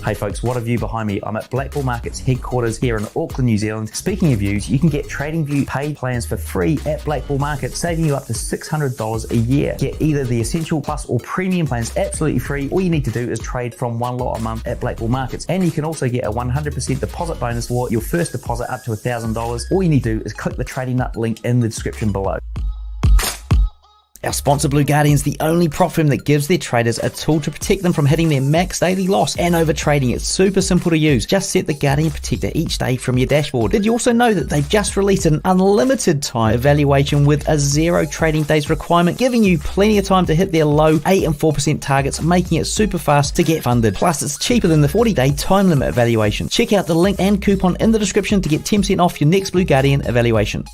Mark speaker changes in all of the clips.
Speaker 1: Hey folks, what a view behind me. I'm at Black Bull Markets headquarters here in Auckland, New Zealand. Speaking of views, you can get TradingView paid plans for free at Black Bull Markets, saving you up to $600 a year. Get either the Essential Plus or Premium plans absolutely free. All you need to do is trade from one lot a month at Black Bull Markets. And you can also get a 100% deposit bonus for your first deposit up to $1,000. All you need to do is click the Trading Nut link in the description below. Our sponsor Blue Guardian is the only prop firm that gives their traders a tool to protect them from hitting their max daily loss and over trading. It's super simple to use. Just set the Guardian Protector each day from your dashboard. Did you also know that they've just released an unlimited time evaluation with a 0 trading days requirement, giving you plenty of time to hit their low 8 and 4% targets, making it super fast to get funded. Plus, it's cheaper than the 40-day time limit evaluation. Check out the link and coupon in the description to get 10% off your next Blue Guardian evaluation.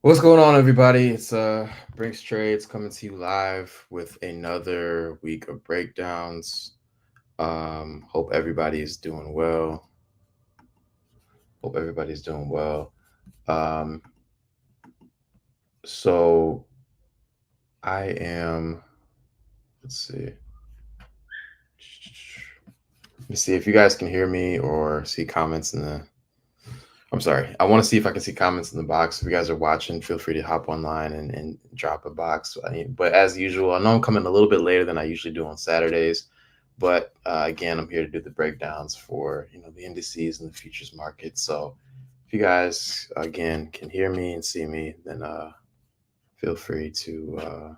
Speaker 2: What's going on, everybody? It's Brinks Trades coming to you live with another week of breakdowns. Hope everybody is doing well. So I am, let's see if you guys can hear me or see comments in the, I'm sorry. I want to see if I can see comments in the box. If you guys are watching, feel free to hop online and drop a box. But as usual, I know I'm coming a little bit later than I usually do on Saturdays. But again, I'm here to do the breakdowns for the indices and the futures market. So if you guys again can hear me and see me, then feel free to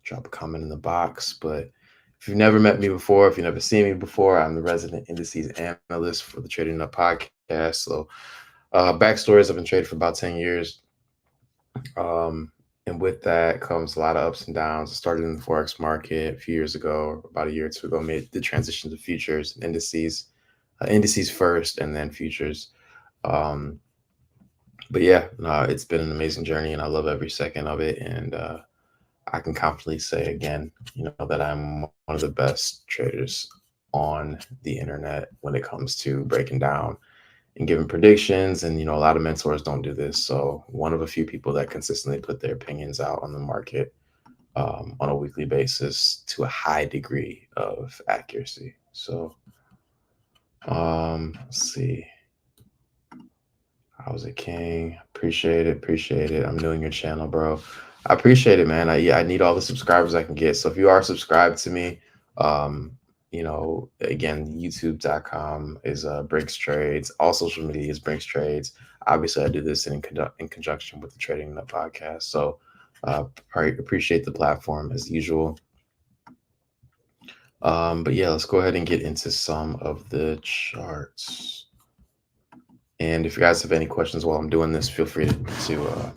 Speaker 2: drop a comment in the box. But if you've never met me before, if you've never seen me before, I'm the resident indices analyst for the Trading Nut podcast. So backstory is I've been trading for about 10 years. And with that comes a lot of ups and downs. I started in the Forex market a few years ago, about a year or two ago, made the transition to futures and indices first and then futures. But yeah, it's been an amazing journey and I love every second of it. And I can confidently say again, that I'm one of the best traders on the internet when it comes to breaking down and giving predictions. And, a lot of mentors don't do this. So one of a few people that consistently put their opinions out on the market on a weekly basis to a high degree of accuracy. So let's see. How's it, King? Appreciate it. I'm new in your channel, bro. I appreciate it, man. I need all the subscribers I can get. So if you are subscribed to me, again, youtube.com is Brinks Trades. All social media is Brinks Trades. Obviously, I do this in conjunction with the Trading Nut podcast. So I appreciate the platform as usual. But yeah, let's go ahead and get into some of the charts. And if you guys have any questions while I'm doing this, feel free to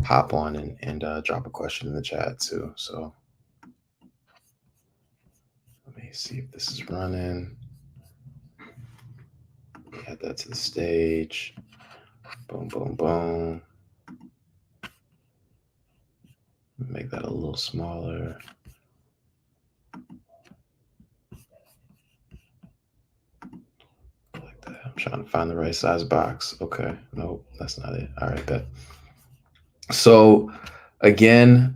Speaker 2: hop on and drop a question in the chat too. So let me see if this is running. Add that to the stage. Boom, boom, boom. Make that a little smaller. Like that. I'm trying to find the right size box. Okay. Nope, that's not it. All right, bet. So again,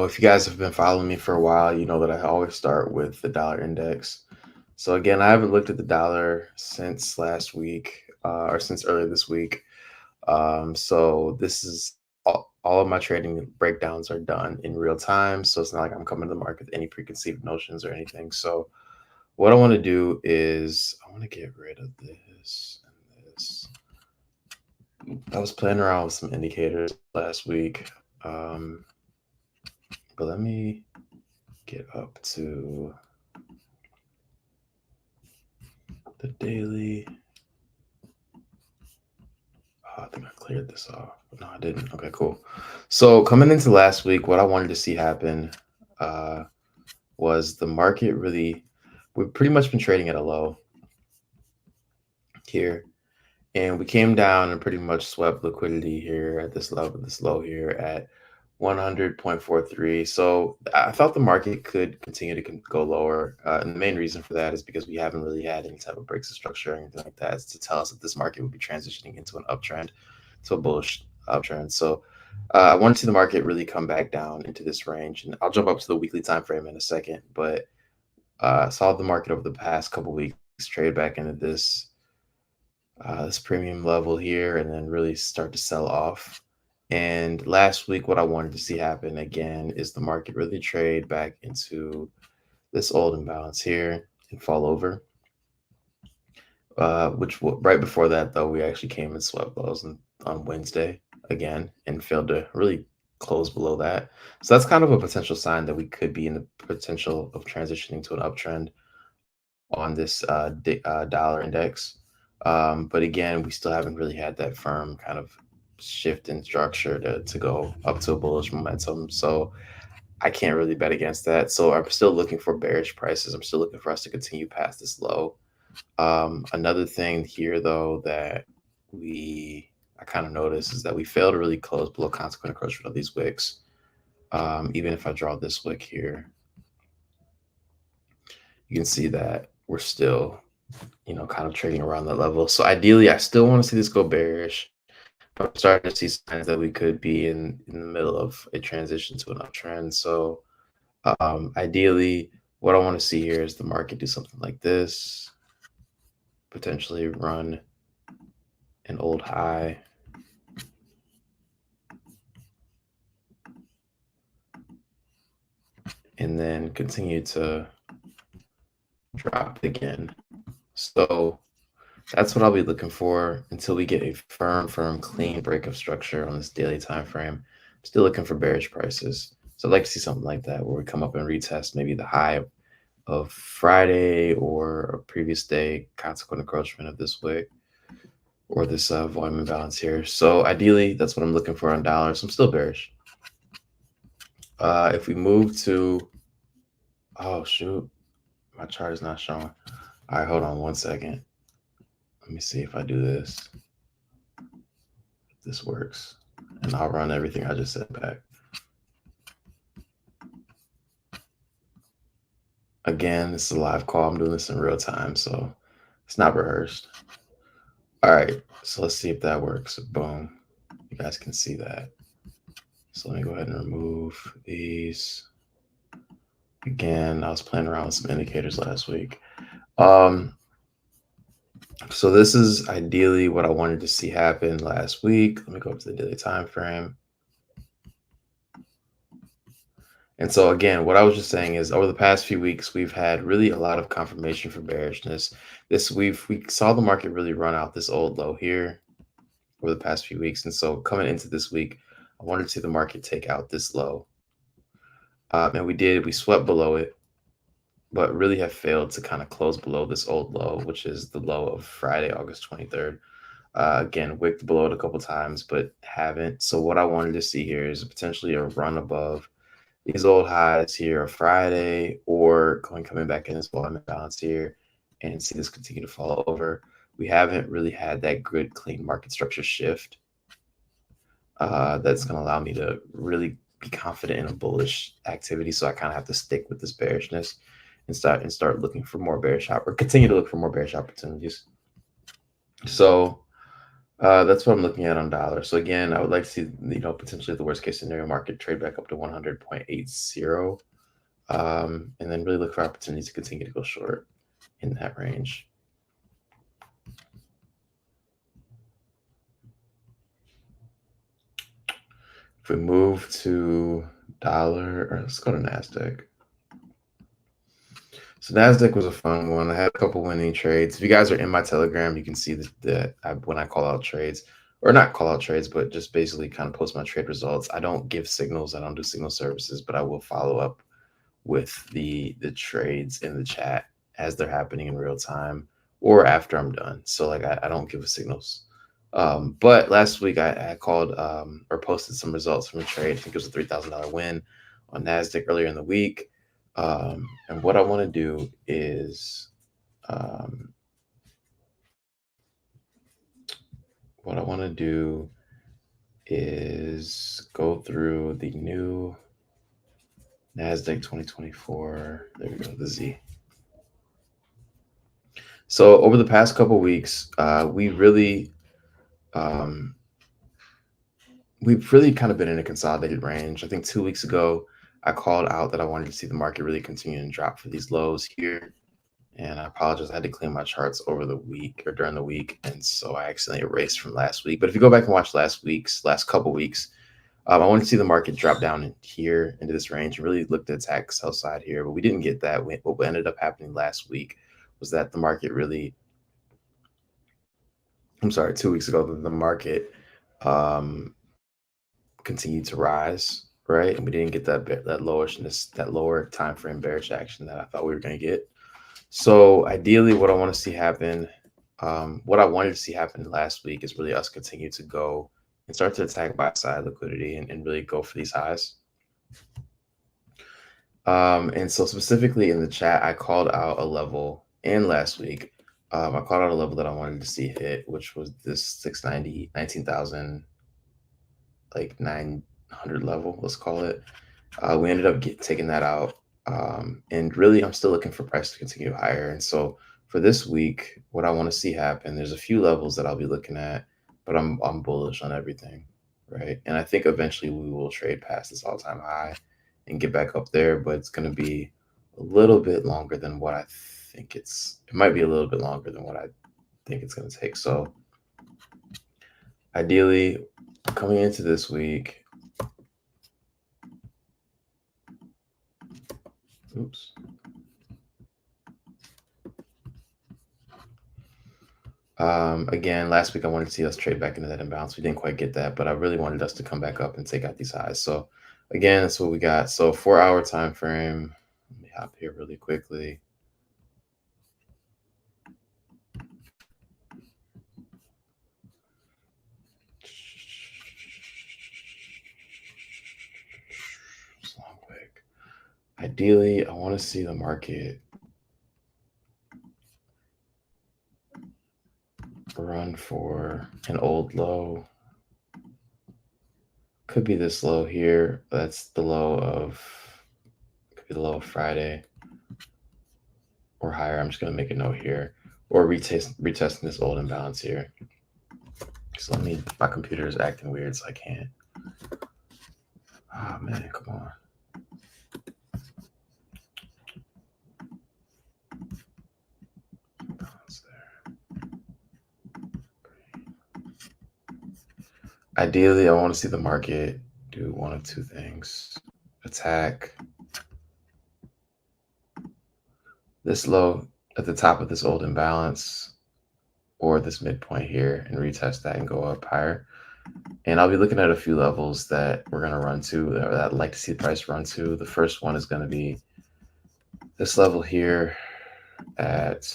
Speaker 2: if you guys have been following me for a while, you know that I always start with the dollar index. So again, I haven't looked at the dollar since last week or since earlier this week. So this is all of my trading breakdowns are done in real time. So it's not like I'm coming to the market with any preconceived notions or anything. So what I want to do is I want to get rid of this and this. I was playing around with some indicators last week. But let me get up to the daily. Oh, I think I cleared this off. No, I didn't. Okay, cool. So coming into last week, what I wanted to see happen was the market really, we've pretty much been trading at a low. here. And we came down and pretty much swept liquidity here at this level, this low here at 100.43. So I thought the market could continue to go lower. And the main reason for that is because we haven't really had any type of breaks of structure or anything like that to tell us that this market would be transitioning into an uptrend, to a bullish uptrend. So I want to see the market really come back down into this range. And I'll jump up to the weekly time frame in a second. But saw the market over the past couple weeks trade back into this premium level here and then really start to sell off. And last week, what I wanted to see happen again is the market really trade back into this old imbalance here and fall over. Right before that, though, we actually came and swept those on Wednesday again and failed to really close below that. So that's kind of a potential sign that we could be in the potential of transitioning to an uptrend on this dollar index. But again, we still haven't really had that firm kind of shift in structure to go up to a bullish momentum. So I can't really bet against that. So I'm still looking for bearish prices. I'm still looking for us to continue past this low. Another thing here, though, that I kind of noticed is that we failed to really close below consequent encroachment of these wicks. Even if I draw this wick here, you can see that we're still, kind of trading around that level. So ideally, I still want to see this go bearish. But I'm starting to see signs that we could be in the middle of a transition to an uptrend. So ideally, what I want to see here is the market do something like this, potentially run an old high, and then continue to drop again. So that's what I'll be looking for until we get a firm, clean break of structure on this daily time frame. I'm still looking for bearish prices. So I'd like to see something like that where we come up and retest maybe the high of Friday or a previous day consequent encroachment of this wick or this volume imbalance here. So ideally, that's what I'm looking for on dollars. I'm still bearish. If we move to, oh shoot, my chart is not showing. All right, hold on one second. Let me see if I do this. If this works. And I'll run everything I just said back. Again, this is a live call. I'm doing this in real time, so it's not rehearsed. All right, so let's see if that works. Boom. You guys can see that. So let me go ahead and remove these. Again, I was playing around with some indicators last week. So this is ideally what I wanted to see happen last week. Let me go up to the daily time frame. And so again, what I was just saying is over the past few weeks, we've had really a lot of confirmation for bearishness. We saw the market really run out this old low here over the past few weeks. And so coming into this week, I wanted to see the market take out this low. And we did. We swept below it, but really have failed to kind of close below this old low, which is the low of Friday, August 23rd. Again, wicked below it a couple times, but haven't. So what I wanted to see here is potentially a run above these old highs here on Friday, or coming back in this volume imbalance here and see this continue to fall over. We haven't really had that good, clean market structure shift. That's going to allow me to really be confident in a bullish activity. So I kind of have to stick with this bearishness and start looking for more bearish or continue to look for more bearish opportunities. So that's what I'm looking at on dollar. So again, I would like to see, potentially the worst case scenario market trade back up to 100.80, and then really look for opportunities to continue to go short in that range. If we move to dollar, or let's go to NASDAQ. So NASDAQ was a fun one. I had a couple winning trades. If you guys are in my Telegram, you can see that when I call out trades, or not call out trades, but just basically kind of post my trade results. I don't give signals. I don't do signal services, but I will follow up with the trades in the chat as they're happening in real time or after I'm done. So like I don't give signals. But last week I called or posted some results from a trade. I think it was a $3,000 win on NASDAQ earlier in the week. And what I want to do is what I want to do is go through the new NASDAQ 2024. There we go, the Z. So over the past couple weeks, we've really kind of been in a consolidated range. I think 2 weeks ago, I called out that I wanted to see the market really continue to drop for these lows here. And I apologize, I had to clean my charts over the week or during the week. And so I accidentally erased from last week. But if you go back and watch last couple weeks, I wanted to see the market drop down in here into this range and really look to attack sell side here. But we didn't get that. What ended up happening last week was that the market really, 2 weeks ago, the market continued to rise, right? And we didn't get that lower time frame bearish action that I thought we were going to get. So ideally, what I want to see happen, what I wanted to see happen last week is really us continue to go and start to attack buy side liquidity and really go for these highs. And so specifically in the chat, I called out a level, and last week, I called out a level that I wanted to see hit, which was this 690, 19,000, like 900 level, let's call it. We ended up taking that out. And really, I'm still looking for price to continue higher. And so for this week, what I want to see happen, there's a few levels that I'll be looking at, but I'm bullish on everything, right? And I think eventually we will trade past this all-time high and get back up there, but it's going to be a little bit longer than what I think it might be a little bit longer than what I think it's going to take. So ideally, coming into this week, oops. Again, last week I wanted to see us trade back into that imbalance. We didn't quite get that, but I really wanted us to come back up and take out these highs. So again, that's what we got. So 4-hour time frame. Let me hop here really quickly. Quick. Ideally, I want to see the market run for an old low. Could be this low here. That's the low of, could be the low of Friday or higher. I'm just going to make a note here, or retesting this old imbalance here. So my computer is acting weird, so I can't. Oh man, come on. Ideally, I want to see the market do one of two things: attack this low at the top of this old imbalance or this midpoint here and retest that and go up higher. And I'll be looking at a few levels that we're going to run to, or that I'd like to see the price run to. The first one is going to be this level here at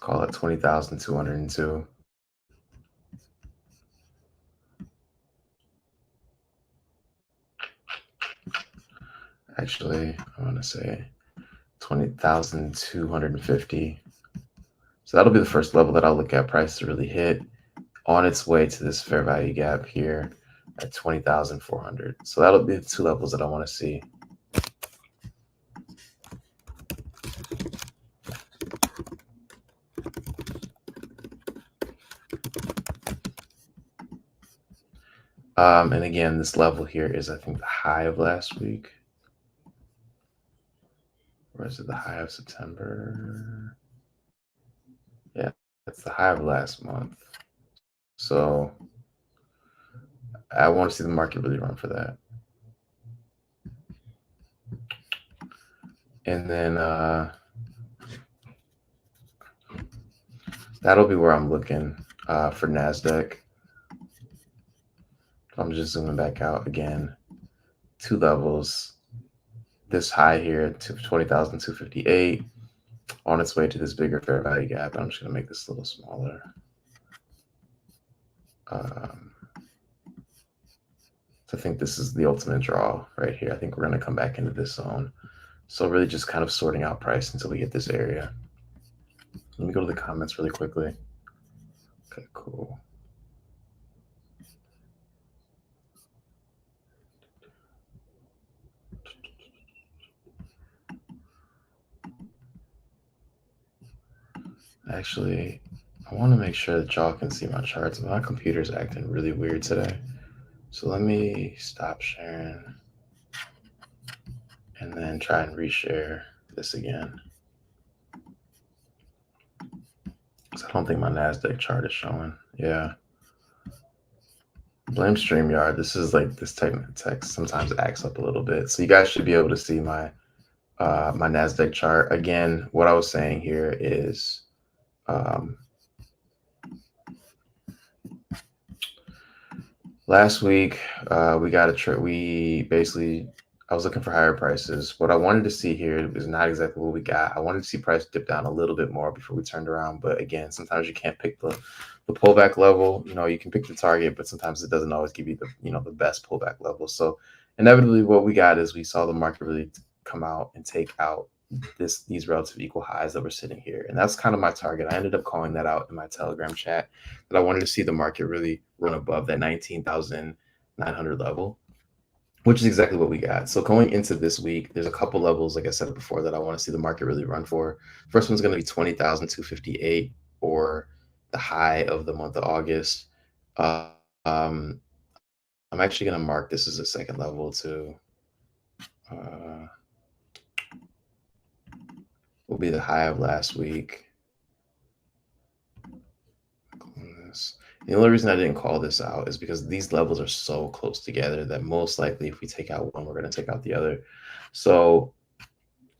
Speaker 2: call it 20,202. Actually, I want to say 20,250. So that'll be the first level that I'll look at price to really hit on its way to this fair value gap here at 20,400. So that'll be the two levels that I want to see. And again, this level here is, I think, the high of last week. Or is it the high of September? Yeah, it's the high of last month. So I want to see the market really run for that. And then that'll be where I'm looking for NASDAQ. I'm just zooming back out again. Two levels. This high here to 20,258 on its way to this bigger fair value gap. I'm just going to make this a little smaller. So I think this is the ultimate draw right here. I think we're going to come back into this zone. So really just kind of sorting out price until we hit this area. Let me go to the comments really quickly. Okay, cool. Actually, I want to make sure that y'all can see my charts. My computer's acting really weird today. So let me stop sharing and then try and reshare this again. Because I don't think my NASDAQ chart is showing. Yeah. Blame StreamYard. This is like this text sometimes acts up a little bit. So you guys should be able to see my my NASDAQ chart. Again, what I was saying here is last week we got I was looking for higher prices. What I wanted to see here is not exactly what we got. I wanted to see price dip down a little bit more before we turned around. But again, sometimes you can't pick the pullback level. You know, you can pick the target, but sometimes it doesn't always give you the best pullback level. So inevitably what we got is we saw the market really come out and take out these relative equal highs that were sitting here. And that's kind of my target. I ended up calling that out in my Telegram chat, that I wanted to see the market really run above that 19,900 level, which is exactly what we got. So going into this week, there's a couple levels, like I said before, that I want to see the market really run for. First one's going to be 20,258, or the high of the month of August. I'm actually going to mark this as a second level too. Will be the high of last week. The only reason I didn't call this out is because these levels are so close together that most likely if we take out one, we're going to take out the other. So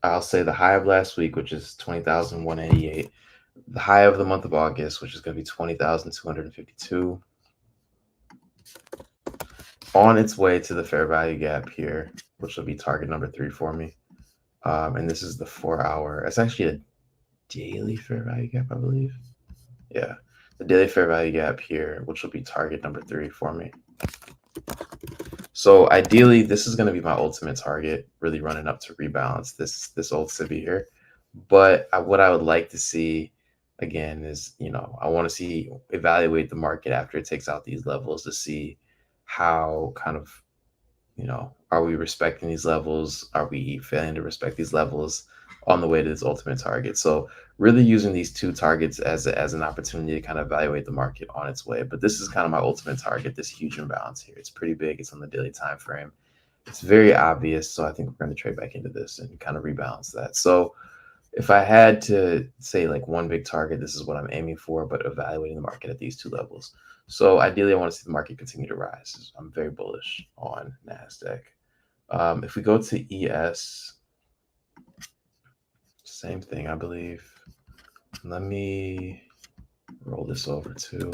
Speaker 2: I'll say the high of last week, which is 20,188, the high of the month of August, which is going to be 20,252, on its way to the fair value gap here, which will be target number 3 for me. And this is the 4-hour. It's actually a daily fair value gap, I believe. Yeah, the daily fair value gap here, which will be target number 3 for me. So ideally, this is going to be my ultimate target, really running up to rebalance this old SIBI here. But what I would like to see, again, is, I want to evaluate the market after it takes out these levels to see how kind of, are we respecting these levels? Are we failing to respect these levels on the way to this ultimate target? So really using these two targets as an opportunity to kind of evaluate the market on its way. But this is kind of my ultimate target, this huge imbalance here. It's pretty big. It's on the daily time frame. It's very obvious. So I think we're going to trade back into this and kind of rebalance that. So if I had to say like one big target, this is what I'm aiming for, but evaluating the market at these two levels. So ideally, I want to see the market continue to rise. I'm very bullish on NASDAQ. If we go to ES, same thing, I believe. Let me roll this over too.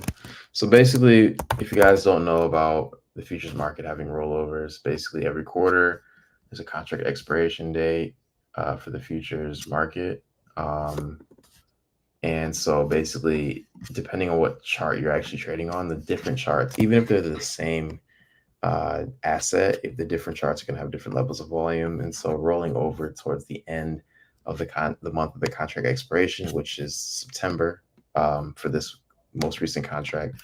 Speaker 2: So basically, if you guys don't know about the futures market having rollovers, basically every quarter there's a contract expiration date for the futures market. And so basically, depending on what chart you're actually trading on, the different charts, even if they're the same asset, if the different charts are going to have different levels of volume. And so rolling over towards the end of the month of the contract expiration, which is September, for this most recent contract,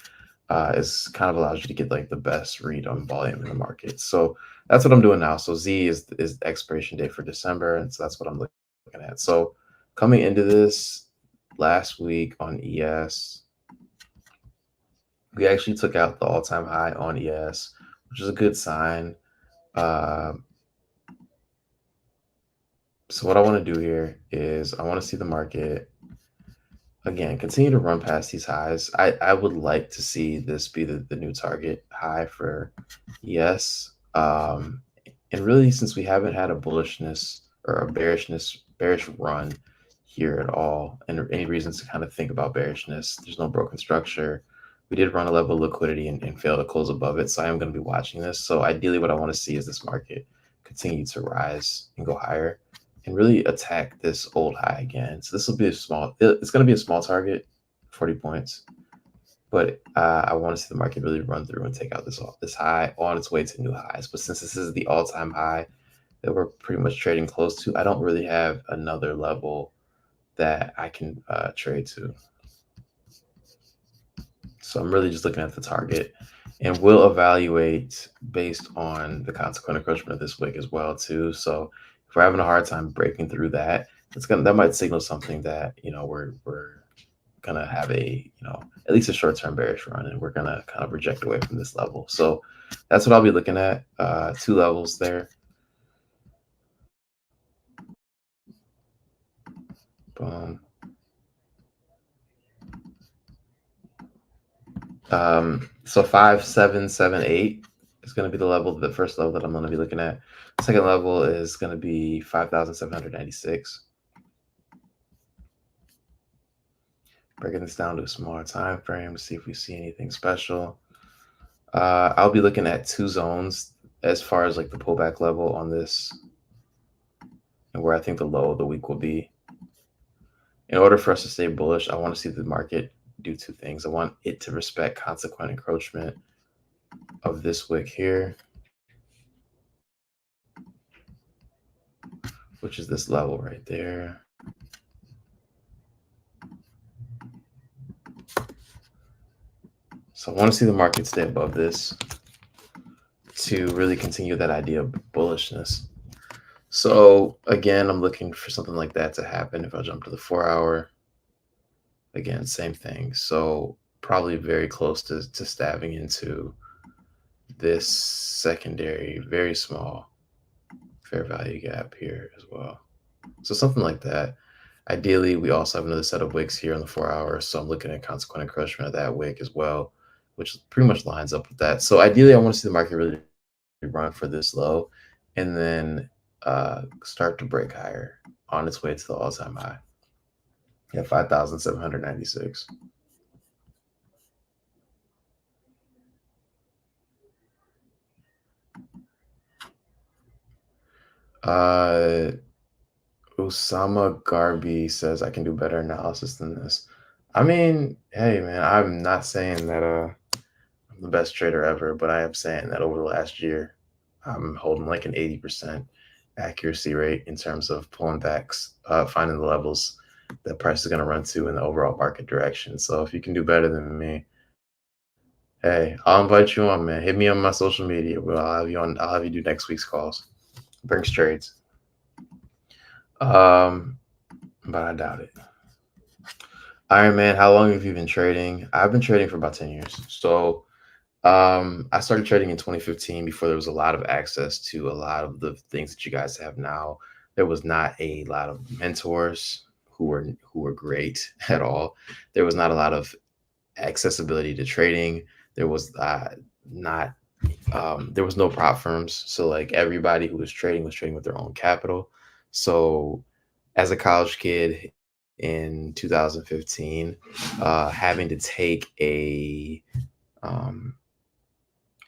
Speaker 2: is kind of allows you to get like the best read on volume in the market. So that's what I'm doing now. So Z is the expiration date for December, and so that's what I'm looking at. So coming into this last week on ES, we actually took out the all-time high on ES, which is a good sign. So what I want to do here is I want to see the market, again, continue to run past these highs. I would like to see this be the new target high for ES. And really, since we haven't had a bullishness or a bearish run here at all, and any reasons to kind of think about bearishness, there's no broken structure. We did run a level of liquidity and fail to close above it. So I am going to be watching this. So ideally, what I want to see is this market continue to rise and go higher and really attack this old high again. So this will be it's going to be a small target, 40 points. but I want to see the market really run through and take out this high on its way to new highs. But since this is the all-time high that we're pretty much trading close to, I don't really have another level that I can trade to. So I'm really just looking at the target, and we'll evaluate based on the consequent encroachment of this wick as well too. So if we're having a hard time breaking through that, that might signal something that we're gonna have a at least a short-term bearish run, and we're gonna kind of reject away from this level. So that's what I'll be looking at. Two levels there. Boom. So 5778 is going to be the level, the first level that I'm going to be looking at. Second level is going to be 5,796. Breaking this down to a smaller time frame to see if we see anything special. I'll be looking at two zones as far as like the pullback level on this and where I think the low of the week will be. In order for us to stay bullish, I want to see the market do two things. I want it to respect consequent encroachment of this wick here, which is this level right there. So I want to see the market stay above this to really continue that idea of bullishness. So again, I'm looking for something like that to happen. If I jump to the 4-hour, again, same thing. So probably very close to stabbing into this secondary, very small fair value gap here as well. So something like that. Ideally, we also have another set of wicks here on the 4-hour. So I'm looking at consequent encroachment of that wick as well, which pretty much lines up with that. So ideally, I want to see the market really run for this low and then start to break higher on its way to the all-time high at 5,796. Usama Garbi says I can do better analysis than this. I mean, hey man, I'm not saying that I'm the best trader ever, but I am saying that over the last year, I'm holding like an 80% accuracy rate in terms of pulling backs, finding the levels that price is going to run to in the overall market direction. So if you can do better than me, hey, I'll invite you on, man. Hit me on my social media. I'll have you on. I'll have you do next week's calls. Brings trades. But I doubt it. Iron Man, how long have you been trading? I've been trading for about 10 years. So I started trading in 2015 before there was a lot of access to a lot of the things that you guys have now. There was not a lot of mentors who were great at all. There was not a lot of accessibility to trading. There was not there was no prop firms. So like everybody who was trading with their own capital. So as a college kid in 2015, having to take an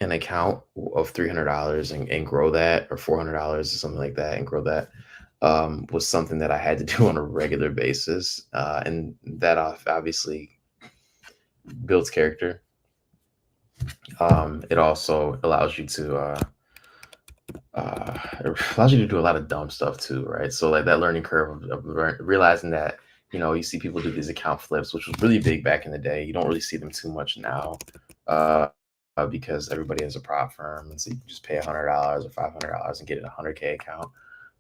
Speaker 2: account of $300 and grow that, or $400 or something like that, and grow that was something that I had to do on a regular basis, and that obviously builds character. It also allows you to do a lot of dumb stuff too, right? So like that learning curve of realizing that you see people do these account flips, which was really big back in the day. You don't really see them too much now. Because everybody has a prop firm, and so you can just pay $100 or $500 and get a 100K account.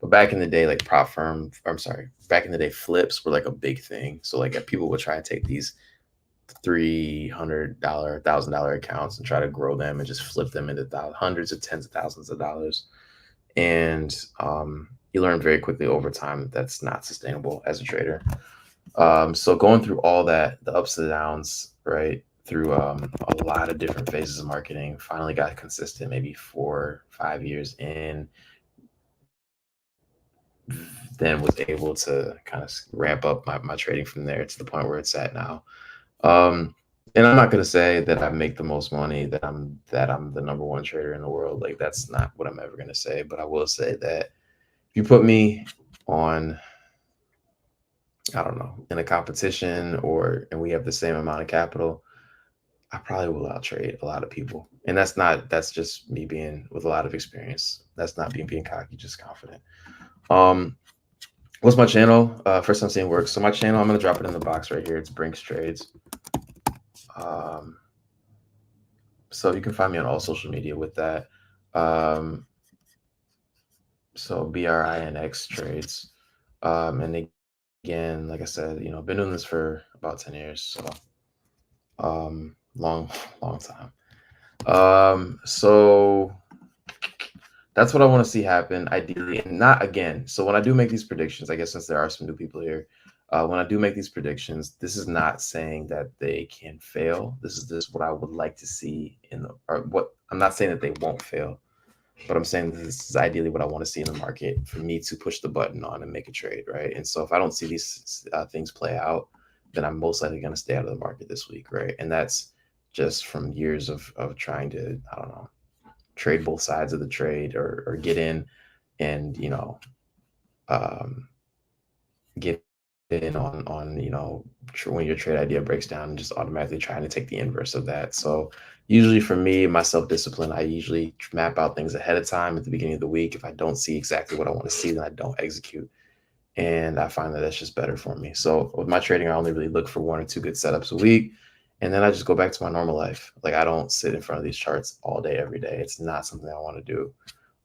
Speaker 2: But back in the day, like back in the day, flips were like a big thing. So like people would try and take these $300, $1,000 accounts and try to grow them and just flip them into hundreds of tens of thousands of dollars. And you learn very quickly over time that's not sustainable as a trader. So going through all that, the ups and downs, right? Through a lot of different phases of marketing, finally got consistent maybe 4-5 years in, then was able to kind of ramp up my trading from there to the point where it's at now. And I'm not going to say that I make the most money, that I'm the number one trader in the world. Like that's not what I'm ever going to say, but I will say that if you put me on, I don't know, in a competition and we have the same amount of capital, I probably will out trade a lot of people. And that's just me being with a lot of experience. That's not being cocky, just confident. What's my channel? First time seeing work. So my channel, I'm gonna drop it in the box right here. It's Brinks Trades. So you can find me on all social media with that. So BRINX Trades. And again, like I said, I've been doing this for about 10 years. So long time. So that's what I want to see happen, ideally, and not again. So when I do make these predictions, I guess since there are some new people here, when I do make these predictions, this is not saying that they can fail. This is just what I would like to see or what I'm not saying that they won't fail, but I'm saying this is ideally what I want to see in the market for me to push the button on and make a trade, right? And so if I don't see these things play out, then I'm most likely going to stay out of the market this week, right? And that's just from years of trying to, I don't know, trade both sides of the trade or get in and get in on when your trade idea breaks down and just automatically trying to take the inverse of that. So usually for me, my self-discipline, I usually map out things ahead of time at the beginning of the week. If I don't see exactly what I want to see, then I don't execute, and I find that that's just better for me. So with my trading, I only really look for 1 or 2 good setups a week. And then I just go back to my normal life. Like I don't sit in front of these charts all day, every day. It's not something I want to do.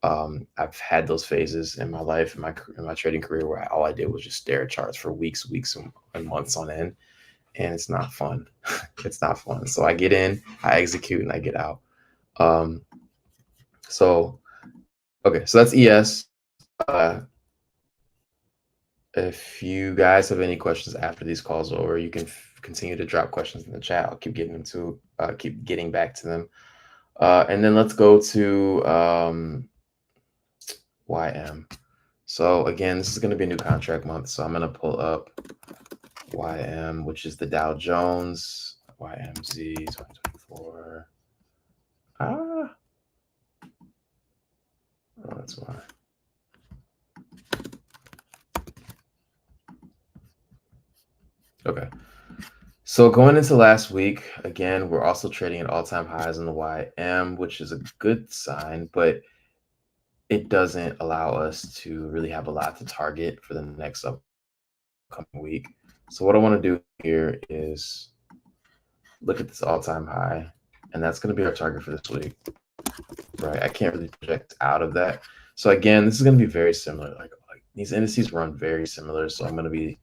Speaker 2: I've had those phases in my life, in my trading career, where all I did was just stare at charts for weeks and months on end, and it's not fun. It's not fun. So I get in, I execute, and I get out. So that's ES. If you guys have any questions after these calls are over, you can continue to drop questions in the chat. I'll keep getting back to them. And then let's go to YM. So again, this is going to be a new contract month. So I'm going to pull up YM, which is the Dow Jones, YMZ 2024. Oh, that's why. Okay. So going into last week, again, we're also trading at all-time highs in the YM, which is a good sign, but it doesn't allow us to really have a lot to target for the next upcoming week. So what I want to do here is look at this all-time high, and that's going to be our target for this week, right? I can't really project out of that. So again, this is going to be very similar. Like these indices run very similar, so I'm going to be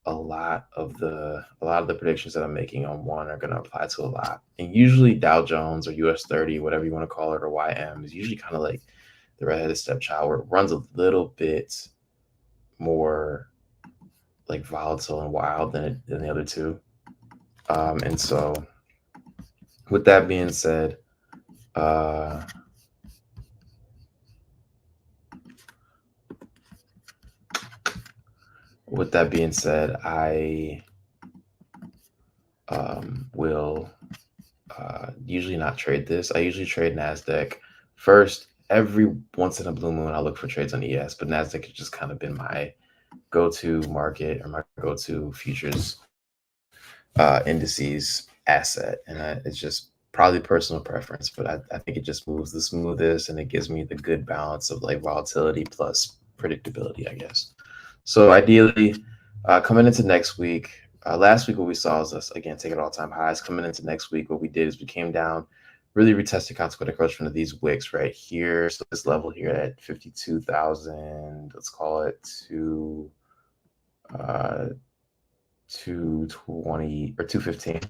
Speaker 2: a lot of the predictions that I'm making on one are going to apply to a lot. And usually Dow Jones or US30, whatever you want to call it, or YM is usually kind of like the redheaded stepchild, where it runs a little bit more like volatile and wild than the other two. And so with that being said, I will usually not trade this. I usually trade NASDAQ first. Every once in a blue moon, I look for trades on ES, but NASDAQ has just kind of been my go-to market or my go-to futures indices asset. And it's just probably personal preference, but I think it just moves the smoothest and it gives me the good balance of like volatility plus predictability, I guess. So ideally, coming into next week, last week what we saw is us again taking all-time highs. Coming into next week, what we did is we came down, really retested consequent encroachment of these wicks right here. So this level here at 52,000, let's call it 220 or 215.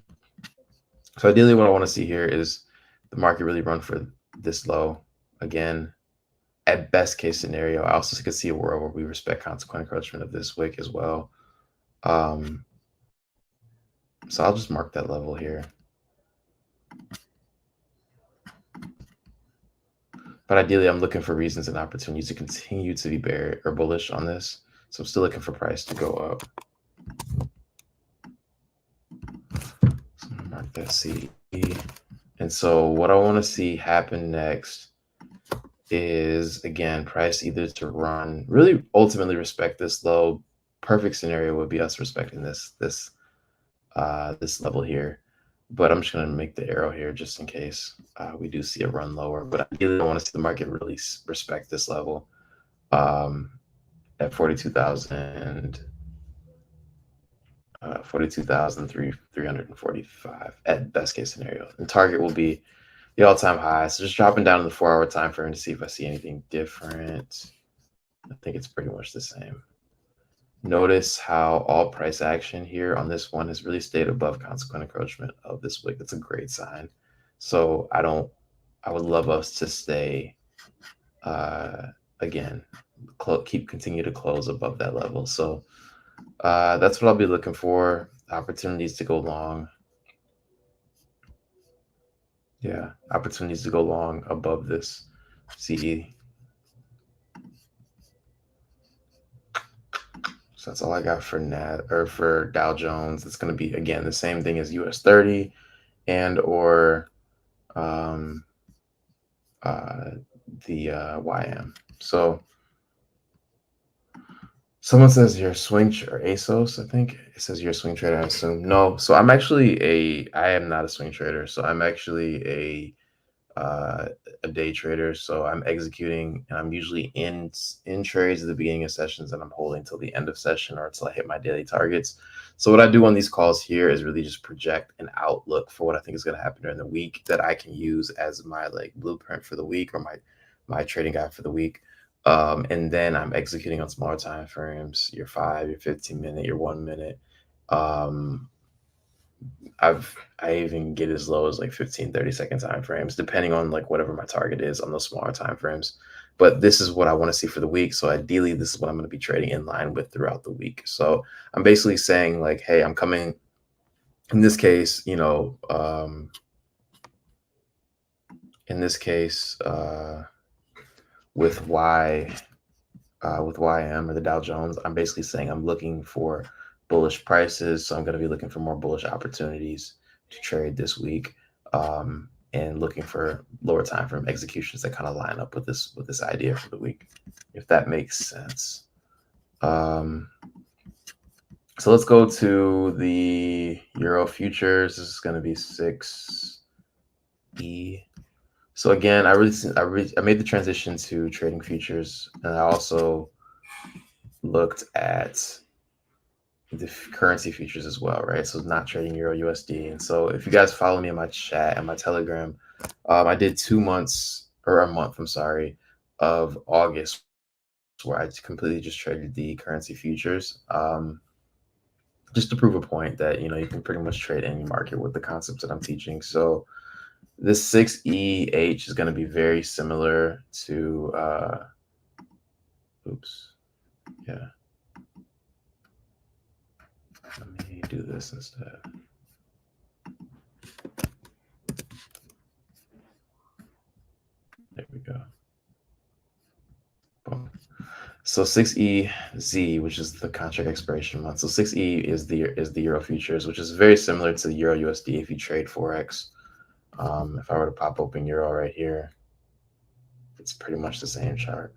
Speaker 2: So ideally what I want to see here is the market really run for this low again. At best case scenario, I also could see a world where we respect consequent encroachment of this wick as well. So I'll just mark that level here. But ideally, I'm looking for reasons and opportunities to continue to be bearish or bullish on this. So I'm still looking for price to go up. So I'm gonna mark that C. And so what I want to see happen next is, again, price either to run, really ultimately respect this low. Perfect scenario would be us respecting this level here. but I'm just going to make the arrow here just in case we do see a run lower. But ideally, I want to see the market really respect this level at 42,000. 42,345 at best case scenario. And target will be the all-time high. So just dropping down to the 4-hour time frame to see if I see anything different. I think it's pretty much the same. Notice how all price action here on this one has really stayed above consequent encroachment of this wick. That's a great sign. So I would love us to stay, again, continue to close above that level. So that's what I'll be looking for. Opportunities to go long. Yeah, opportunities to go long above this CE. So that's all I got for for Dow Jones. It's going to be, again, the same thing as US30 and or the YM. So someone says you're a swing or ASOS, I think it says you're a swing trader, I assume. No, so I am not a swing trader. So I'm actually a day trader. So I'm executing, and I'm usually in trades at the beginning of sessions, and I'm holding till the end of session or until I hit my daily targets. So what I do on these calls here is really just project an outlook for what I think is going to happen during the week that I can use as my blueprint for the week or my trading guide for the week. And then I'm executing on smaller time frames, your 5, your 15-minute, your 1 minute. I even get as low as 15, 30-second time frames, depending on whatever my target is on those smaller time frames. But this is what I want to see for the week. So ideally, this is what I'm going to be trading in line with throughout the week. So I'm basically saying hey, I'm coming in this case, with YM or the Dow Jones, I'm basically saying I'm looking for bullish prices. So I'm going to be looking for more bullish opportunities to trade this week, and looking for lower time frame executions that kind of line up with this idea for the week, if that makes sense. So let's go to the Euro futures. This is going to be 6E. So again, I made the transition to trading futures, and I also looked at the currency futures as well, right? So not trading Euro USD. And so if you guys follow me in my chat and my Telegram, I did 2 months or a month, I'm sorry, of August where I completely just traded the currency futures, just to prove a point that, you can pretty much trade any market with the concepts that I'm teaching. So this 6EH is going to be very similar to, yeah. Let me do this instead. There we go. Boom. So 6EZ, which is the contract expiration month. So 6E is the Euro futures, which is very similar to the Euro USD if you trade Forex. If I were to pop open Euro right here, it's pretty much the same chart,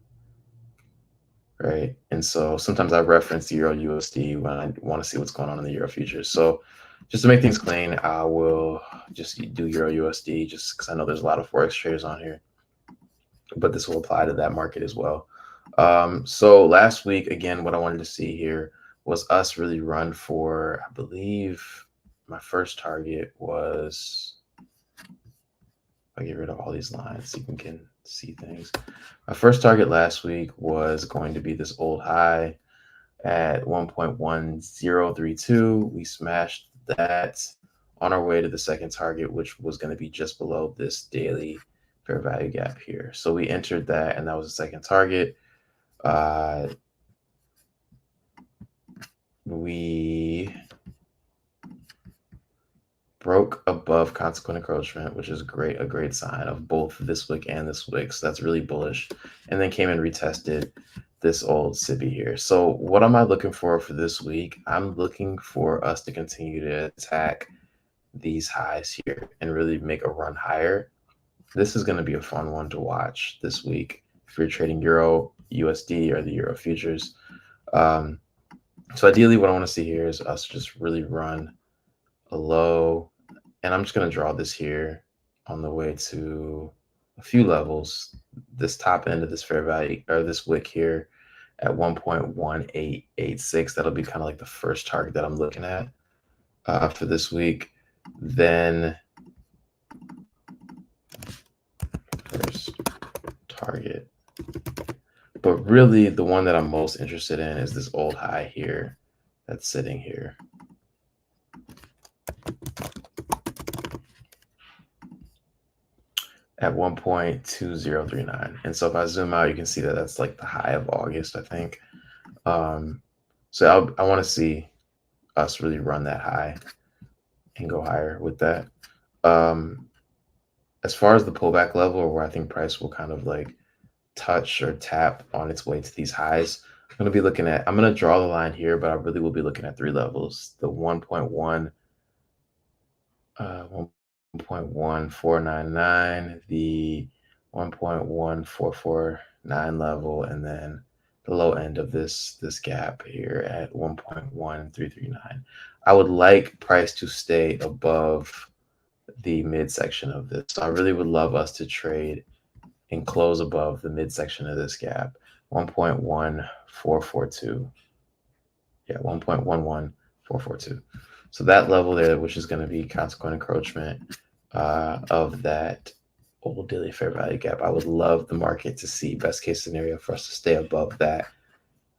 Speaker 2: right? And so sometimes I reference the Euro USD when I want to see what's going on in the Euro futures. So just to make things clean, I will just do Euro USD just because I know there's a lot of Forex traders on here, but this will apply to that market as well. So last week, again, what I wanted to see here was us really run for, I believe my first target was, I get rid of all these lines so you can see things. My first target last week was going to be this old high at 1.1032. We smashed that on our way to the second target, which was going to be just below this daily fair value gap here. So we entered that, and that was the second target. We broke above consequent encroachment, which is a great sign of both this wick and this wick. So that's really bullish. And then came and retested this old SIBI here. So what am I looking for this week? I'm looking for us to continue to attack these highs here and really make a run higher. This is going to be a fun one to watch this week if you're trading Euro USD or the Euro futures. So ideally what I want to see here is us just really run a low, And I'm just going to draw this here on the way to a few levels. This top end of this fair value, or this wick here at 1.1886, that'll be kind of like the first target that I'm looking at for this week. Then first target. But really the one that I'm most interested in is this old high here that's sitting here. At 1.2039. And so if I zoom out, you can see that that's like the high of August, I think. So I want to see us really run that high and go higher with that. As far as the pullback level, or where I think price will kind of like touch or tap on its way to these highs, I'm going to draw the line here, but I really will be looking at three levels: the 1.1499, the 1.1449 level, and then the low end of this gap here at 1.1339. I would like price to stay above the midsection of this. So I really would love us to trade and close above the midsection of this gap, 1.1442. Yeah, 1.11442. So that level there, which is going to be consequent encroachment of that old daily fair value gap. I would love the market to see, best case scenario, for us to stay above that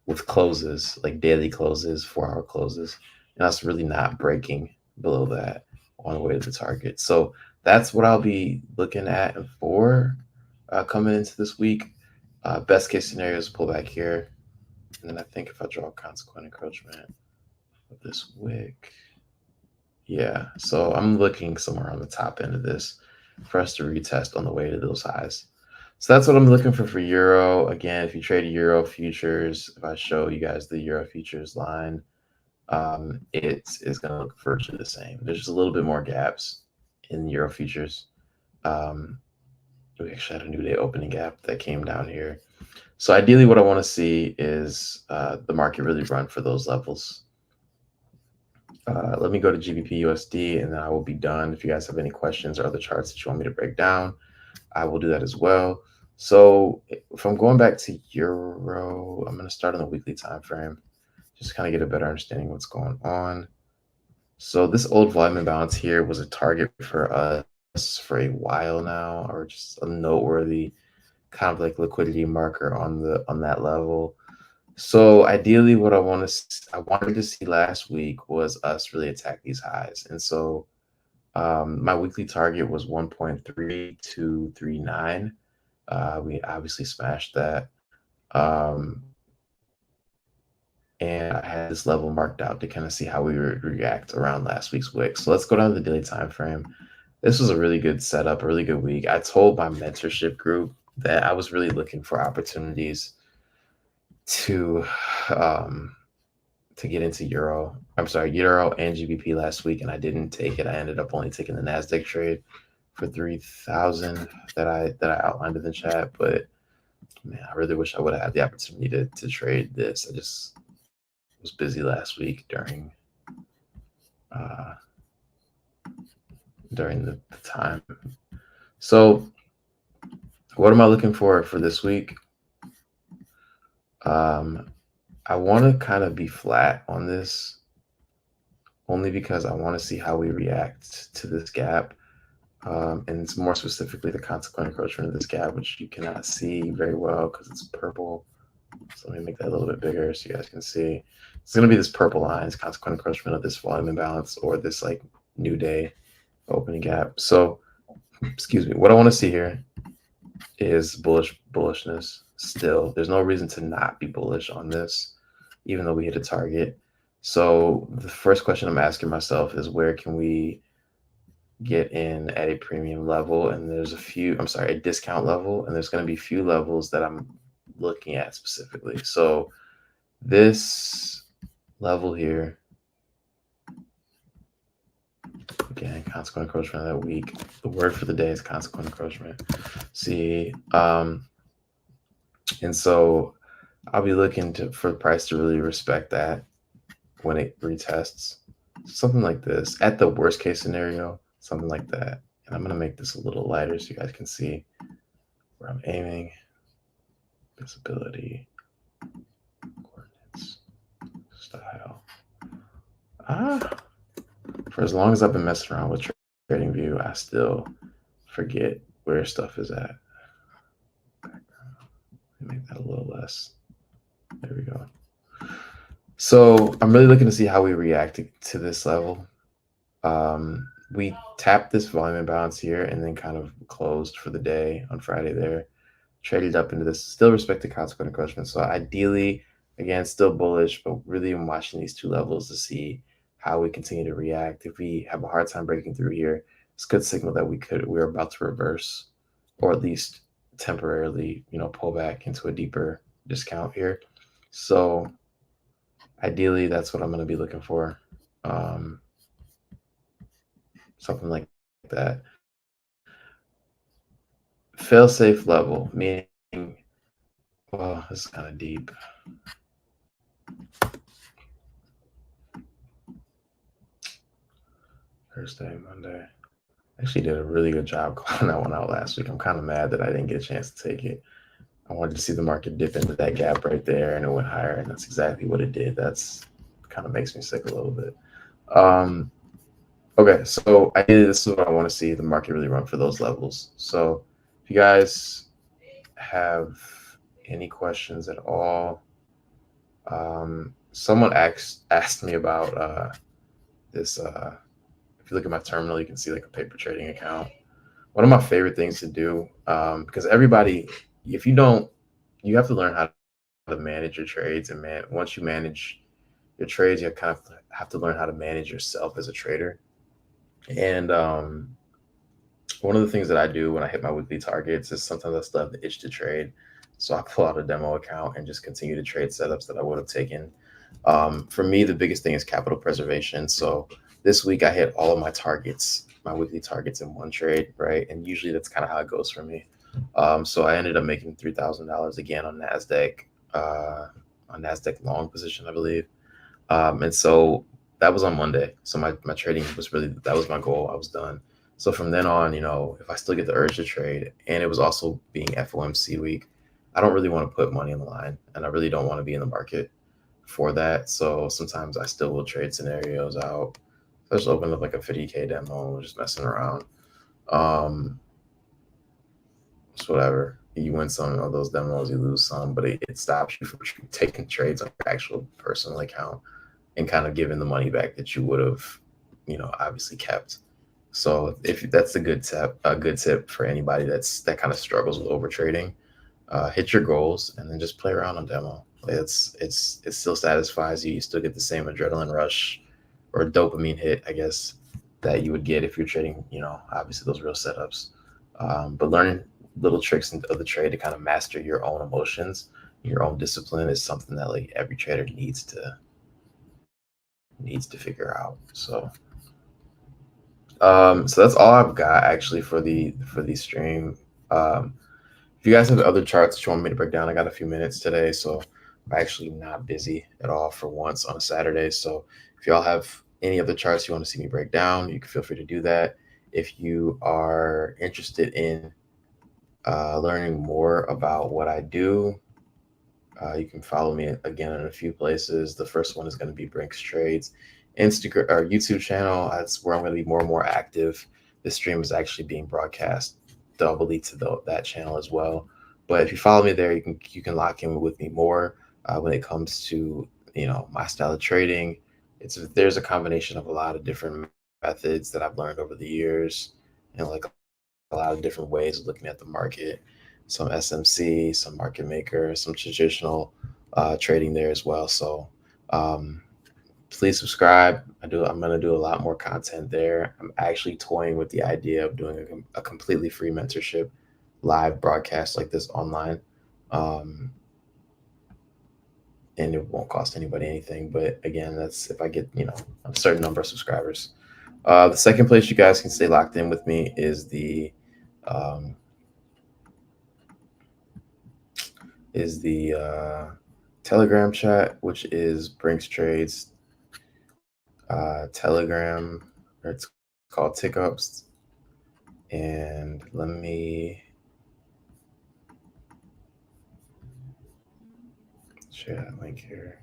Speaker 2: with closes, like daily closes, 4-hour closes, and us really not breaking below that on the way to the target. So that's what I'll be looking at for coming into this week. Best case scenario is pull back here. And then I think if I draw consequent encroachment of this wick, yeah, so I'm looking somewhere on the top end of this for us to retest on the way to those highs. So that's what I'm looking for Euro. Again, if you trade Euro futures, if I show you guys the Euro futures line, it is going to look virtually the same. There's just a little bit more gaps in Euro futures. We actually had a new day opening gap that came down here. So ideally what I want to see is the market really run for those levels. Let me go to GBP USD and then I will be done. If you guys have any questions or other charts that you want me to break down, I will do that as well. So if I'm going back to Euro, I'm going to start on the weekly time frame, just kind of get a better understanding of what's going on. So this old volume imbalance here was a target for us for a while now, or just a noteworthy kind of like liquidity marker on that level. So ideally what I wanted to see last week was us really attack these highs. And so my weekly target was 1.3239. We obviously smashed that. And I had this level marked out to kind of see how we would react around last week's wick. So let's go down to the daily time frame. This was a really good setup, a really good week. I told my mentorship group that I was really looking for opportunities to get into Euro and GBP last week, and I didn't take it. I ended up only taking the NASDAQ trade for 3,000 that I outlined in the chat. But man, I really wish I would have had the opportunity to trade this. I just was busy last week during the time. So what am I looking for this week? I want to kind of be flat on this, only because I want to see how we react to this gap. And it's more specifically the consequent encroachment of this gap, which you cannot see very well because it's purple. So let me make that a little bit bigger so you guys can see. It's going to be this purple line, it's consequent encroachment of this volume imbalance, or this like new day opening gap. So, excuse me, what I want to see here is bullishness still. There's no reason to not be bullish on this, even though we hit a target. So the first question I'm asking myself is, where can we get in at a premium level? And there's a discount level, and there's going to be a few levels that I'm looking at specifically. So this level here, again, consequent encroachment of that week. The word for the day is consequent encroachment. See, and so I'll be looking for the price to really respect that when it retests something like this. At the worst case scenario, something like that. And I'm going to make this a little lighter so you guys can see where I'm aiming. Visibility, coordinates, style. For as long as I've been messing around with TradingView, I still forget where stuff is at. Make that a little less. There we go. So I'm really looking to see how we react to this level. We tapped this volume imbalance here and then kind of closed for the day on Friday there. Traded up into this, still respected consequent encroachment. So ideally, again, still bullish, but really I'm watching these two levels to see how we continue to react. If we have a hard time breaking through here, it's a good signal that we're about to reverse, or at least temporarily, pull back into a deeper discount here. So ideally, that's what I'm going to be looking for. Something like that. Fail-safe level, meaning, well, this is kind of deep. Thursday, Monday. I actually did a really good job calling that one out last week. I'm kind of mad that I didn't get a chance to take it. I wanted to see the market dip into that gap right there, and it went higher, and that's exactly what it did. That's kind of makes me sick a little bit. Okay, so this is what I want to see the market really run for those levels. So if you guys have any questions at all, someone asked me about this. If you look at my terminal, you can see like a paper trading account. One of my favorite things to do, because everybody, if you don't, you have to learn how to manage your trades. And once you manage your trades, you kind of have to learn how to manage yourself as a trader. And one of the things that I do when I hit my weekly targets is sometimes I still have the itch to trade. So I pull out a demo account and just continue to trade setups that I would have taken. For me, the biggest thing is capital preservation. So this week I hit all of my targets, my weekly targets in one trade, right? And usually that's kind of how it goes for me. So I ended up making $3,000 again on NASDAQ, long position, I believe. And so that was on Monday. So my trading was that was my goal. I was done. So from then on, if I still get the urge to trade, and it was also being FOMC week, I don't really want to put money on the line, and I really don't want to be in the market for that. So sometimes I still will trade scenarios out. I just opened up like a 50K demo and just messing around. It's whatever. You win some of those demos, you lose some, but it stops you from taking trades on your actual personal account and kind of giving the money back that you would have, obviously kept. So if that's a good tip for anybody that kind of struggles with over trading, hit your goals and then just play around on demo. It still satisfies you. You still get the same adrenaline rush or dopamine hit, I guess, that you would get if you're trading, obviously those real setups. But learning little tricks of the trade to kind of master your own emotions, your own discipline is something that like every trader needs to figure out. So so that's all I've got actually for the stream. If you guys have other charts that you want me to break down, I got a few minutes today, so I'm actually not busy at all for once on a Saturday. So if y'all have any other charts you want to see me break down, you can feel free to do that. If you are interested in learning more about what I do, you can follow me again in a few places. The first one is going to be Brinks Trades Instagram or YouTube channel. That's where I'm going to be more and more active. This stream is actually being broadcast doubly to that channel as well. But if you follow me there, you can lock in with me more when it comes to my style of trading. There's a combination of a lot of different methods that I've learned over the years, and like a lot of different ways of looking at the market. Some SMC, some market maker, some traditional trading there as well. So please subscribe. I'm going to do a lot more content there. I'm actually toying with the idea of doing a completely free mentorship live broadcast like this online. And it won't cost anybody anything. But again, that's if I get, a certain number of subscribers. The second place you guys can stay locked in with me is the Telegram chat, which is Brinks Trades Telegram, or it's called Tick Ups. And let me share that link here.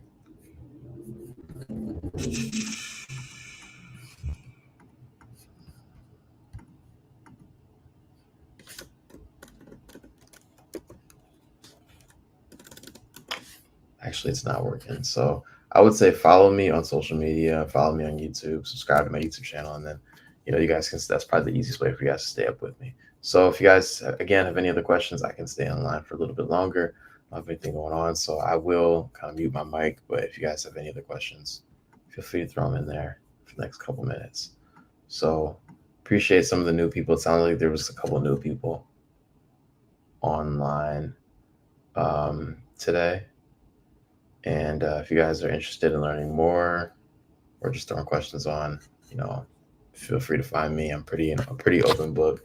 Speaker 2: Actually, it's not working. So I would say follow me on social media, follow me on YouTube, subscribe to my YouTube channel, and then you guys can. That's probably the easiest way for you guys to stay up with me. So if you guys again have any other questions, I can stay online for a little bit longer. I have anything going on, so I will kind of mute my mic. But if you guys have any other questions, feel free to throw them in there for the next couple minutes. So appreciate some of the new people. It sounded like there was a couple new people online today. And if you guys are interested in learning more or just throwing questions on, feel free to find me. I'm a pretty open book.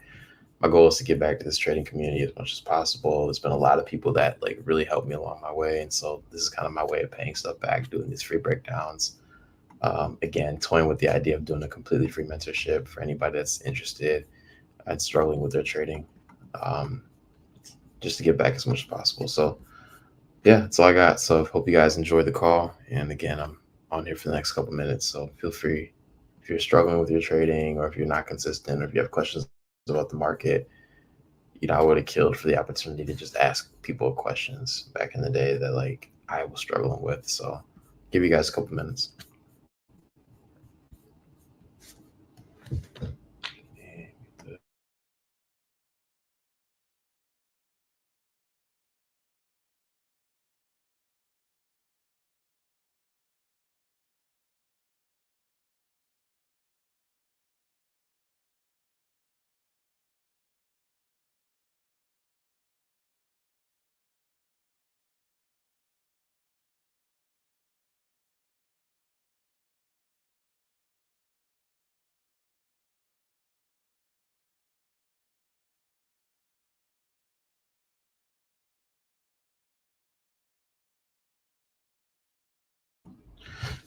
Speaker 2: My goal is to get back to this trading community as much as possible. There's been a lot of people that like really helped me along my way. And so this is kind of my way of paying stuff back, doing these free breakdowns. Again, toying with the idea of doing a completely free mentorship for anybody that's interested and struggling with their trading, just to get back as much as possible. So yeah, that's all I got. So hope you guys enjoyed the call. And again, I'm on here for the next couple minutes. So feel free if you're struggling with your trading or if you're not consistent or if you have questions about the market. I would have killed for the opportunity to just ask people questions back in the day that like I was struggling with. So give you guys a couple minutes.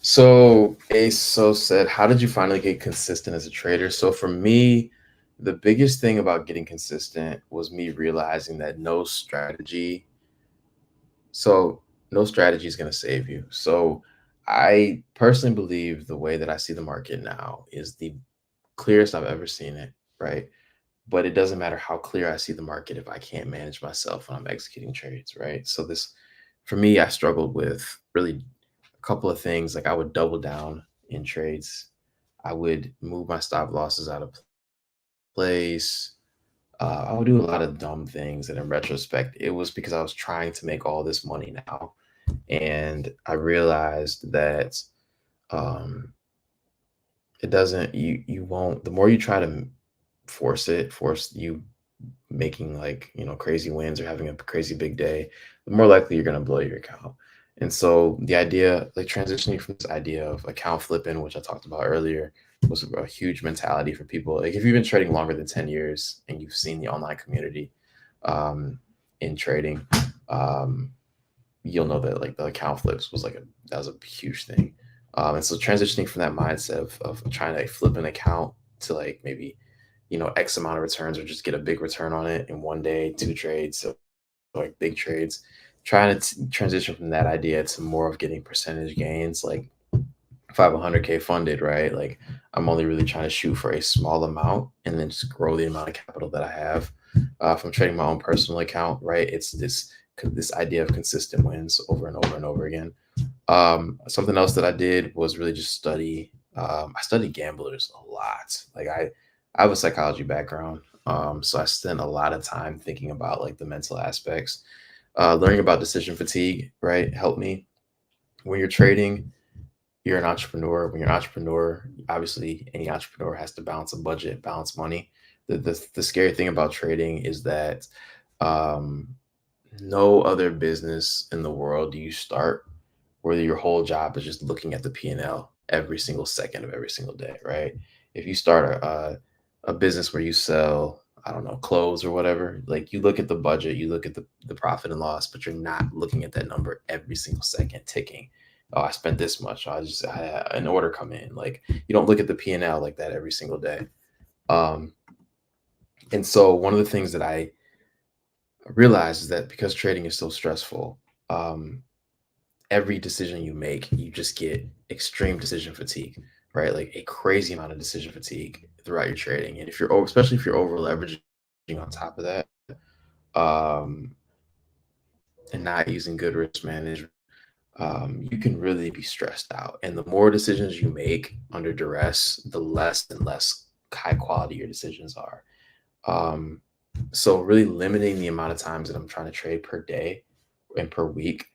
Speaker 2: So ASO said, how did you finally get consistent as a trader? So for me, the biggest thing about getting consistent was me realizing that no strategy is going to save you. So I personally believe the way that I see the market now is the clearest I've ever seen it, right? But it doesn't matter how clear I see the market if I can't manage myself when I'm executing trades, right? So for me, I struggled with really a couple of things. Like I would double down in trades. I would move my stop losses out of place. I would do a lot of dumb things. And in retrospect, it was because I was trying to make all this money now. And I realized that um, it doesn't, you won't, the more you try to force you making like crazy wins or having a crazy big day, the more likely you're going to blow your account. And so the idea, like transitioning from this idea of account flipping, which I talked about earlier, was a huge mentality for people. Like if you've been trading longer than 10 years and you've seen the online community in trading, you'll know that like the account flips that was a huge thing. And so transitioning from that mindset of trying to flip an account to like maybe X amount of returns or just get a big return on it in one day, two trades, so like big trades, trying to transition from that idea to more of getting percentage gains. Like if I have 100K funded, right? Like I'm only really trying to shoot for a small amount and then just grow the amount of capital that I have from trading my own personal account, right? It's this idea of consistent wins over and over and over again. Something else that I did was really just study. I studied gamblers a lot. Like I have a psychology background, so I spent a lot of time thinking about like the mental aspects. Learning about decision fatigue, right, helped me. When you're trading, you're an entrepreneur. When you're an entrepreneur, obviously any entrepreneur has to balance a budget, balance money. The scary thing about trading is that um, no other business in the world do you start where your whole job is just looking at the P&L every single second of every single day, right? If you start a business where you sell, I don't know, clothes or whatever, like you look at the budget, you look at the profit and loss, but you're not looking at that number every single second ticking. Oh, I spent this much. I had an order come in. Like you don't look at the P&L like that every single day. And so one of the things that I realized is that because trading is so stressful, every decision you make, you just get extreme decision fatigue, right? Like a crazy amount of decision fatigue throughout your trading. And if you're over, especially if you're over leveraging on top of that, um, and not using good risk management, you can really be stressed out. And the more decisions you make under duress, the less and less high quality your decisions are. Um, so really limiting the amount of times that I'm trying to trade per day and per week,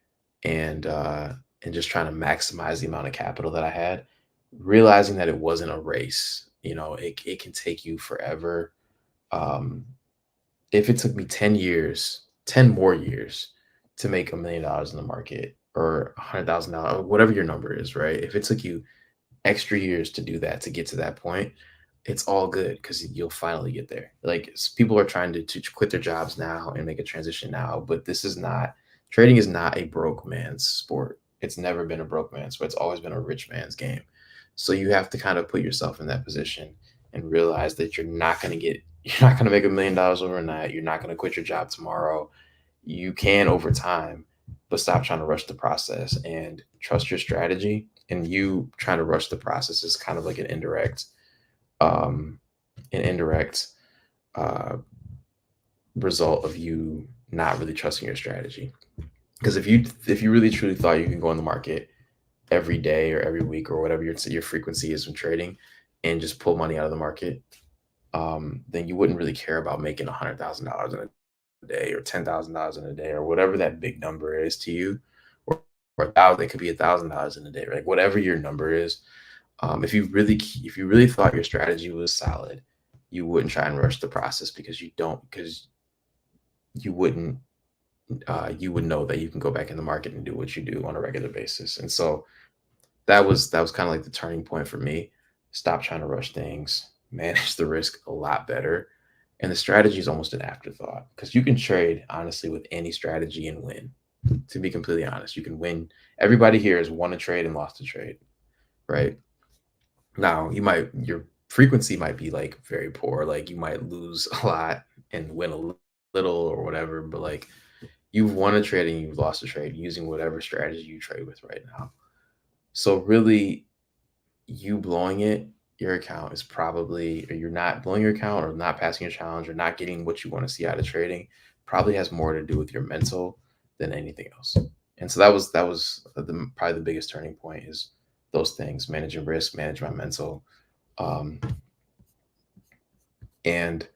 Speaker 2: and just trying to maximize the amount of capital that I had, realizing that it wasn't a race. It can take you forever. Um, if it took me 10 years, 10 more years to make $1 million in the market or $100,000, whatever your number is, right? If it took you extra years to do that, to get to that point, it's all good because you'll finally get there. Like people are trying to quit their jobs now and make a transition now, but this is not, trading is not a broke man's sport. It's never been a broke man's sport. It's always been a rich man's game. So you have to kind of put yourself in that position and realize that you're not going to make $1 million overnight. You're not going to quit your job tomorrow. You can over time, but stop trying to rush the process and trust your strategy. And you trying to rush the process is kind of like um, an indirect uh, result of you not really trusting your strategy. Because if you really truly thought you can go in the market every day or every week or whatever your frequency is in trading and just pull money out of the market, then you wouldn't really care about making $100,000 in a day or $10,000 in a day or whatever that big number is to you, or a thousand. It could be $1,000 in a day, right? Whatever your number is. If you really thought your strategy was solid, you wouldn't try and rush the process because you wouldn't you would know that you can go back in the market and do what you do on a regular basis. And so that was kind of like the turning point for me. Stop trying to rush things, manage the risk a lot better. And the strategy is almost an afterthought because you can trade honestly with any strategy and win. To be completely honest, you can win. Everybody here has won a trade and lost a trade, right? Now, your frequency might be like very poor. Like you might lose a lot and win a little or whatever, but like you've won a trade and you've lost a trade using whatever strategy you trade with right now. So really, you blowing your account is probably, or you're not blowing your account or not passing your challenge or not getting what you want to see out of trading probably has more to do with your mental than anything else. And so that was probably the biggest turning point is those things: managing risk, manage my mental. Um, and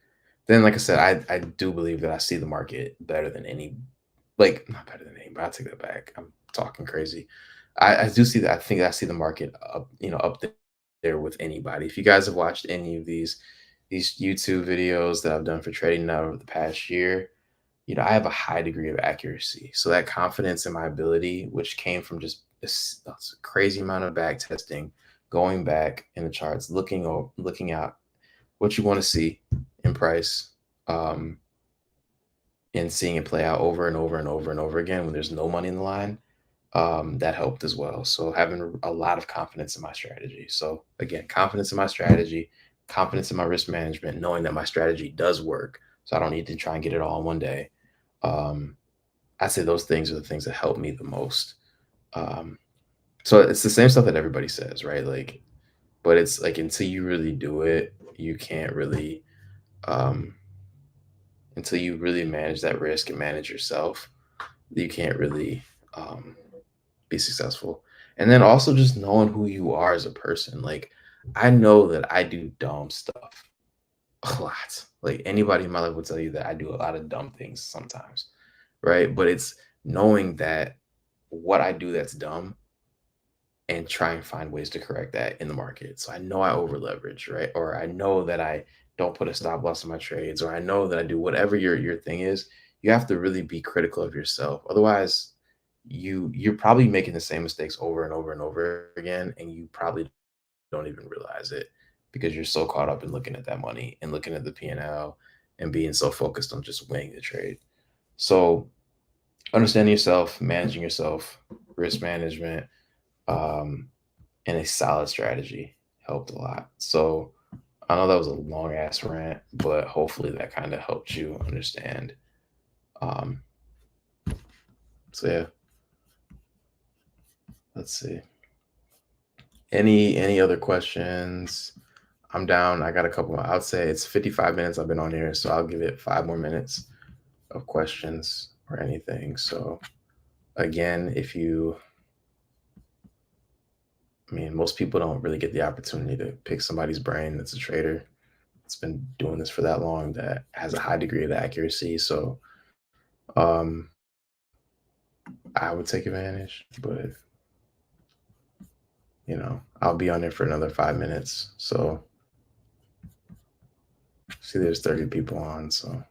Speaker 2: then, like I said, I do believe that I see the market better than any, like not better than any, but I take that back. I'm talking crazy. I do see that. I think I see the market up there with anybody. If you guys have watched any of these YouTube videos that I've done for trading now over the past year, I have a high degree of accuracy. So that confidence in my ability, which came from just a crazy amount of back testing, going back in the charts, looking out what you want to see in price, um, and seeing it play out over and over and over and over again when there's no money in the line, that helped as well. So having a lot of confidence in my strategy. So again, confidence in my strategy, confidence in my risk management, knowing that my strategy does work. So I don't need to try and get it all in one day. Um, I say those things are the things that help me the most. Um, so it's the same stuff that everybody says, right? Like, but it's like until you really do it, you can't really, um, until you really manage that risk and manage yourself, you can't really be successful. And then also just knowing who you are as a person. Like, I know that I do dumb stuff a lot. Like anybody in my life will tell you that I do a lot of dumb things sometimes, right? But it's knowing that what I do that's dumb and try and find ways to correct that in the market. So I know I over leverage, right? Or I know that I don't put a stop loss in my trades, or I know that I do whatever your thing is. You have to really be critical of yourself. Otherwise, you're probably making the same mistakes over and over and over again, and you probably don't even realize it because you're so caught up in looking at that money and looking at the P&L and being so focused on just winning the trade. So understanding yourself, managing yourself, risk management, um, and a solid strategy helped a lot. So I know that was a long ass rant, but hopefully that kind of helped you understand. Um, so yeah, let's see. Any other questions? I'm down. I got a couple more. I'd say it's 55 minutes I've been on here, so I'll give it 5 more minutes of questions or anything. So again, I mean, most people don't really get the opportunity to pick somebody's brain that's a trader. It's been doing this for that long that has a high degree of accuracy. So um, I would take advantage, but I'll be on there for another 5 minutes. So see, there's 30 people on. So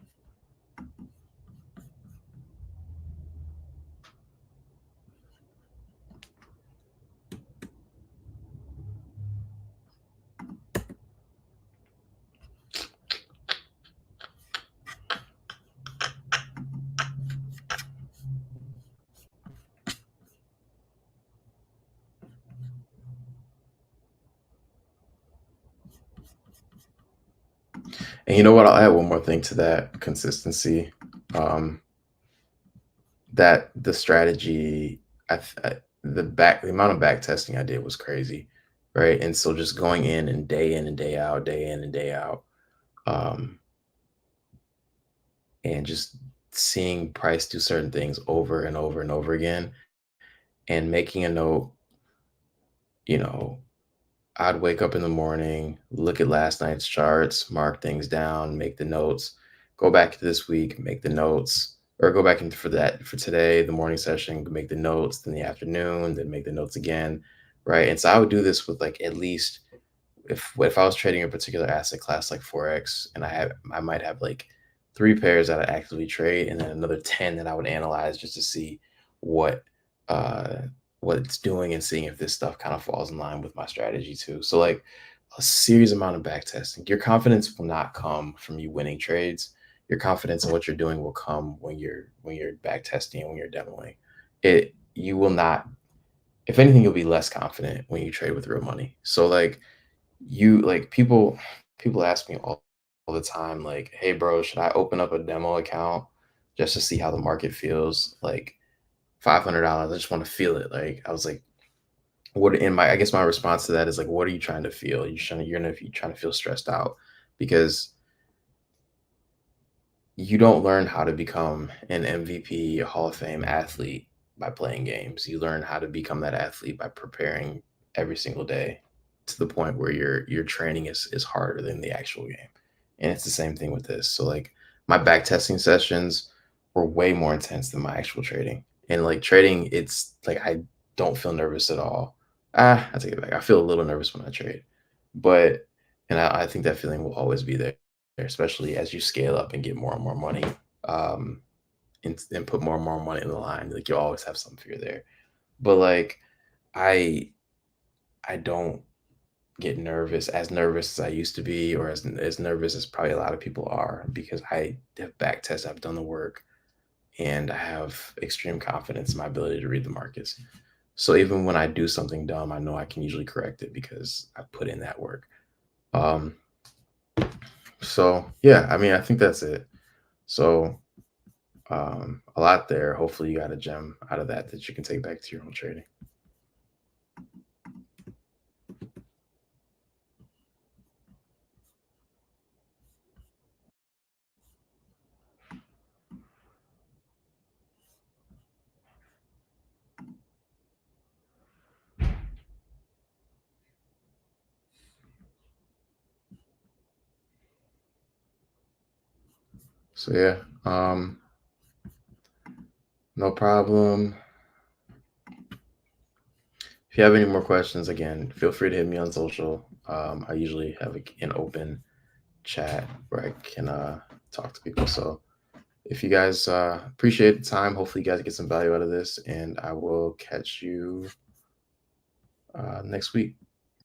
Speaker 2: and you know what? I'll add one more thing to that consistency. Um, that the strategy, the amount of back testing I did was crazy, right? And so just going in and day out, day in and day out, um, and just seeing price do certain things over and over and over again, and making a note, you know, I'd wake up in the morning, look at last night's charts, mark things down, make the notes, go back to this week, make the notes, or go back into for today, the morning session, make the notes, then the afternoon, then make the notes again, right? And so I would do this with like at least if I was trading a particular asset class like Forex, and I might have like 3 pairs that I actively trade, and then another 10 that I would analyze just to see what uh what it's doing and seeing if this stuff kind of falls in line with my strategy too. So like a serious amount of back testing. Your confidence will not come from you winning trades. Your confidence in what you're doing will come when you're back testing and when you're demoing. You will not, if anything, you'll be less confident when you trade with real money. So like people ask me all the time, like, hey bro, should I open up a demo account just to see how the market feels? Like $500, I just want to feel it. Like I was like, what in my I guess my response to that is like, what are you trying to feel? You're trying to feel stressed out because you don't learn how to become an MVP, a Hall of Fame athlete by playing games. You learn how to become that athlete by preparing every single day to the point where your training is harder than the actual game. And it's the same thing with this. So like my back testing sessions were way more intense than my actual trading. And like trading, it's like I don't feel nervous at all. I take it back. I feel a little nervous when I trade, but I think that feeling will always be there, especially as you scale up and get more and more money, um, and put more and more money in the line. Like you'll always have some fear there. But like I I don't get nervous as I used to be, or as nervous as probably a lot of people are, because I have back tested, I've done the work, and I have extreme confidence in my ability to read the markets. So even when I do something dumb, I know I can usually correct it because I put in that work. Um, so yeah, I mean, I think that's it. So a lot there. Hopefully, you got a gem out of that you can take back to your own trading. So yeah, no problem. If you have any more questions, again, feel free to hit me on social. I usually have an open chat where I can talk to people. So if you guys appreciate the time, hopefully you guys get some value out of this, and I will catch you next week.